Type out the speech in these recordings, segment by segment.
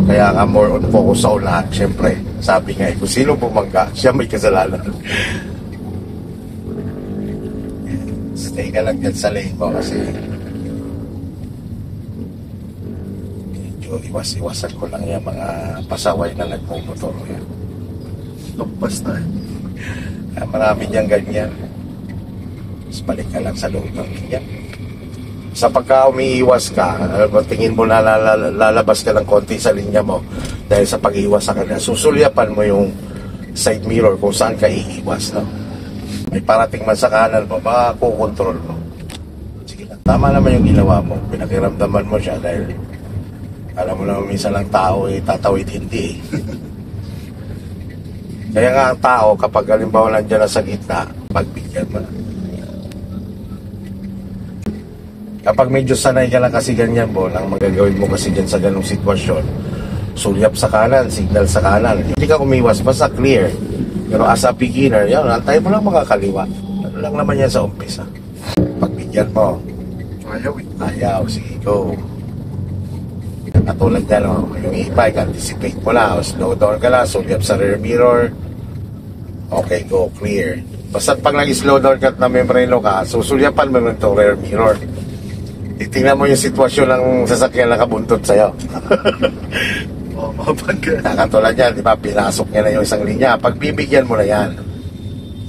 Kaya ka more on focus sa unahan. Siyempre, sabi nga, kung sino bumangga, siya may kasalanan. Stay ka lang dyan sa lane mo kasi medyo iwas-iwasan ko lang yung mga pasaway na nagmumotor. Lumpas na. Marami niyang ganyan. Tapos balik ka lang sa loob ng ganyan. Sa pagka umiiwas ka, tingin mo na lalabas ka ng konti sa linya mo dahil sa pag-iwas sa kanya, susulyapan mo yung side mirror kung saan ka iiwas. No? May parating man sa kanan mo, makukontrol mo. Sige lang, tama naman yung ginawa mo. Pinakiramdaman mo siya dahil alam mo naman minsan lang tao tatawid hindi. Kaya nga ang tao, kapag halimbawa nandiyan na sa gitna, pagbigyan mo na. Kapag medyo sanay ka lang kasi ganyan po, ang magagawin mo kasi dyan sa ganung sitwasyon, sulyap sa kanan, signal sa kanan. Hindi ka umiwas, basta clear. Pero as a beginner, yan, antay mo lang makakaliwa. Ano lang naman yan sa umpisa. Pagbigyan mo. Ayaw, sige, go. Katulad yan, oh, yung e-bike, anticipate mo lang, slow down ka lang, sulyap sa rear mirror. Okay, go, clear. Basta pag nag-slow down ka at na-membreno ka, susulyapan mo rin itong rear mirror. Titingnan mo yung sitwasyon ng sasakyan na kabuntot sa'yo. Katulad yan, di ba? Pinasok niya na yung isang linya. Pag bibigyan mo na yan,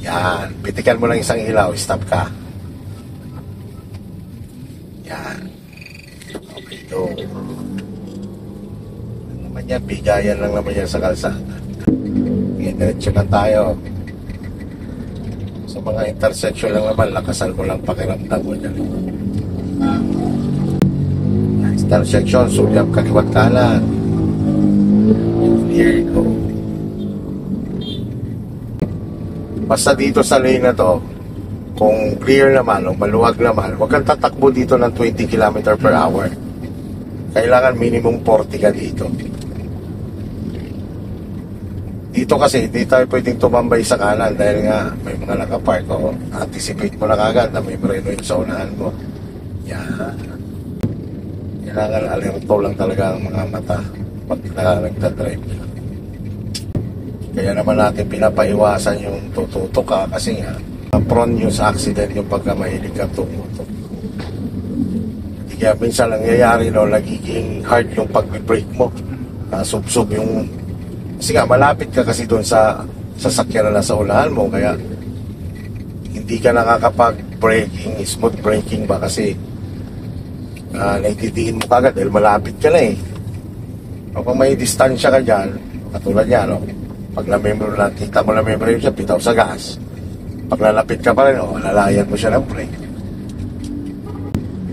yan, pitikan mo lang isang ilaw, stop ka. Yan. Okay, go. Ano naman yan, bigayan lang naman yan sa kalsada. Okay, diretso na tayo. Sa mga intersection lang naman, lakasan mo lang pakiramdam mo dyan. Intersection, sulyap kaliwat kanan. Here you go. Basta dito sa lane na to, kung clear naman o maluwag naman, huwag kang tatakbo dito ng 20 km per hour. Kailangan minimum 40 ka dito. Dito kasi, hindi tayo pwedeng tumambay sa kanan dahil nga may mga nakapark o anticipate mo na kagad na may breno yung sa unahan mo. Yan. Kailangan alerto lang talaga ang mga mata pag nagdadrive nila. Kaya naman natin pinapaiwasan yung tututok ka kasi nga prone yung sa accident yung pagka mahilig ka tumutok. Kaya minsan lang nangyayari no, nagiging hard yung pag-brake mo. Sub-sub yung kasi nga malapit ka kasi doon sa sasakyan na nasa unahan mo kaya hindi ka nakakapag-braking, smooth braking ba kasi naititiin mo kagad dahil malapit ka na eh. Kapag may distansya ka dyan, katulad yan, no? Pag na-member na, kita mo na-member siya, bitaw sa gas. Pag lalapit ka pa rin, lalayan mo siya ng brake.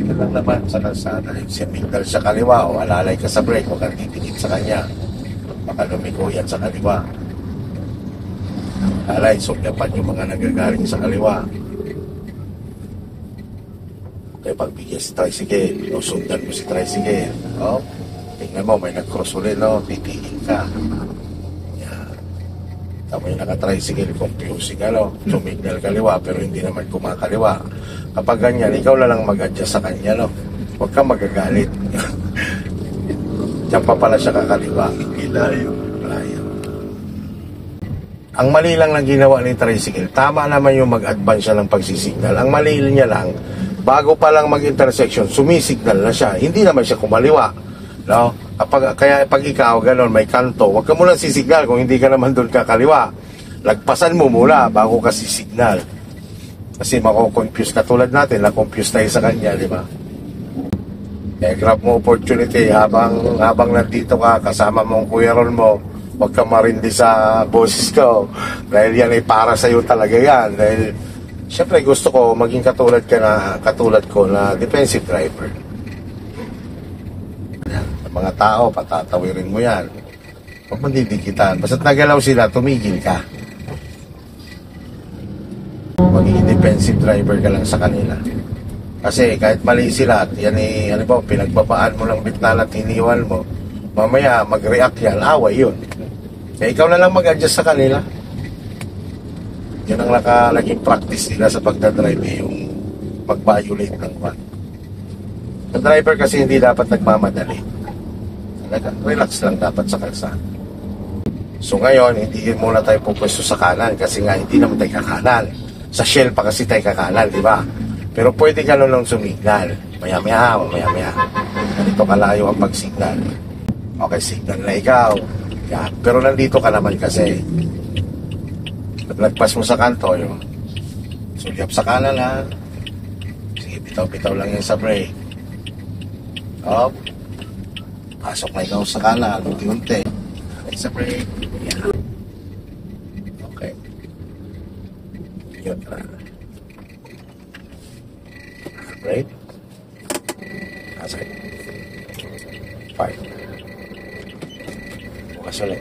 Ito lang naman sa kalsada. Yung signal sa kaliwa, alalay ka sa brake, huwag kang titingin sa kanya. Baka lumiko yan sa kaliwa. Alay, suglapan yung mga nagagaling sa kaliwa. Kaya pagbigyan si tricycle, sundan mo si tricycle. Oh, tingnan mo, may nag-cross ulit, no? Titigil ka. Yan. Tama yung naka-tricycle, confusing, ano? Sumignal kaliwa, pero hindi naman kumakaliwa. Kapag ganyan, ikaw na lang mag-adjust sa kanya, no? Huwag kang magagalit. Diyan pa pala siya kakaliwa. Ilayo. Ang mali lang na ginawa ni tricycle, tama naman yung mag-advance siya ng pagsisignal. Ang mali niya lang, bago pa lang mag-intersection, sumisignal na siya. Hindi naman siya kumaliwa. No? Kaya pag ikaw, ganon, may kanto, huwag ka muna sisignal kung hindi ka naman doon kakaliwa. Lagpasan mo muna bago ka sisignal. Kasi mako-confuse ka tulad natin, na-confuse tayo sa kanya, di ba? Kaya grab mo opportunity habang nandito ka, kasama mo ang Kuya Ron mo, huwag ka marindi sa boses ko. Dahil yan ay para sa'yo talaga yan. Dahil siyempre gusto ko maging katulad ko na defensive driver. Sa mga tao, patatawirin mo yan. Huwag mo didikitan. Basta't nagalaw sila, tumigil ka. Maging defensive driver ka lang sa kanila. Kasi kahit mali sila, at yan ano ba, pinagbabaan mo ng bitna at iniwan mo, mamaya mag-react yan, away yun. Kaya ikaw na lang mag-adjust sa kanila. Yan ang naging practice nila sa pagdadrive, yung mag-violate ng one. Sa driver kasi hindi dapat nagmamadali. Relax lang dapat sa kalsada. So ngayon, hindi muna tayo pupwesto sa kanan kasi nga hindi naman tayo kakanan. Sa Shell pa kasi tayo kakanan, di ba? Pero pwede ka lang sumignal. Maya-maya. Ganito kalayo ang pag-signal. Okay, signal na ikaw. Yan. Pero nandito ka naman kasi. Nagpas mo sa kanto, yung sulyap sa kanan ha. Sige, bitaw-bitaw lang yan sa brake. Up. Pasok na ikaw sa kanan, unti-unti. Sa brake. Yan. Okay. Yun na. Brake. Asay. 5. Bukas ulit.